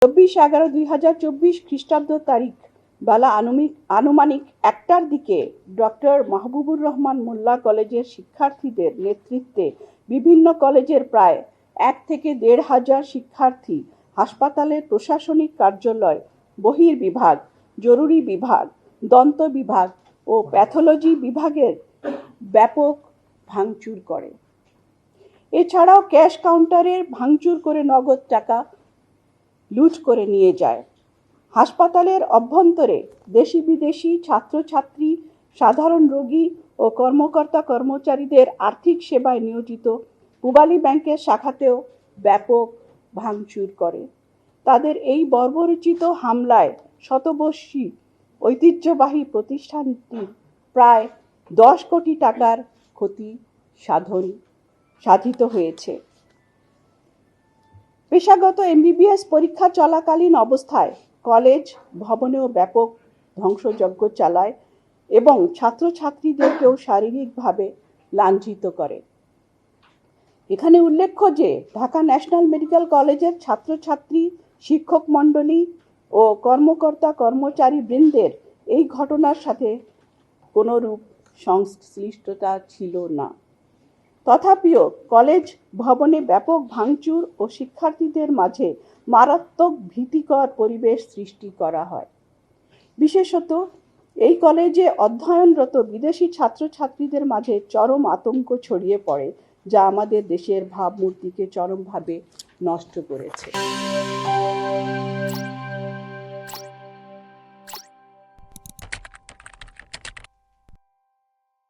24/11/2024 খ্রিস্টাব্দ তারিখ বেলা আনুমানিক 1টার দিকে ডক্টর মাহবুবুর রহমান মোল্লা কলেজের শিক্ষার্থীদের নেতৃত্বে বিভিন্ন কলেজের প্রায় 1 থেকে 1.5 হাজার শিক্ষার্থী হাসপাতালের প্রশাসনিক কার্যালয়, বহির্বিভাগ, জরুরি বিভাগ, দন্ত বিভাগ ও প্যাথোলজি বিভাগের ব্যাপক ভাঙচুর করে। এছাড়াও ক্যাশ কাউন্টারের ভাঙচুর করে নগদ টাকা লুট করে নিয়ে যায়। হাসপাতালের অভ্যন্তরে দেশি বিদেশি ছাত্রছাত্রী, সাধারণ রোগী ও কর্মকর্তা কর্মচারীদের আর্থিক সেবায় নিয়োজিত পূবালী ব্যাংকের শাখাতেও ব্যাপক ভাঙচুর করে। তাদের এই বর্বরোচিত হামলায় শতবর্ষী ঐতিহ্যবাহী প্রতিষ্ঠানটির প্রায় 10 কোটি টাকার ক্ষতি সাধিত হয়েছে। পেশাগত MBBS পরীক্ষা চলাকালীন অবস্থায় কলেজ ভবনেও ব্যাপক ধ্বংসযজ্ঞ চালায় এবং ছাত্রছাত্রীদেরকেও শারীরিকভাবে লাঞ্ছিত করে। এখানে উল্লেখ্য যে ঢাকা ন্যাশনাল মেডিকেল কলেজের ছাত্রছাত্রী, শিক্ষক মণ্ডলী ও কর্মকর্তা কর্মচারী বৃন্দের এই ঘটনার সাথে কোনোরূপ সংশ্লিষ্টতা ছিল না। তথাপিও কলেজ ভবনে ব্যাপক ভাঙচুর ও শিক্ষার্থীদের মাঝে মারাত্মক ভীতিকর পরিবেশ সৃষ্টি করা হয়। বিশেষত এই কলেজে অধ্যয়নরত বিদেশি ছাত্রছাত্রীদের মাঝে চরম আতঙ্ক ছড়িয়ে পড়ে, যা আমাদের দেশের ভাবমূর্তিকে চরমভাবে নষ্ট করেছে।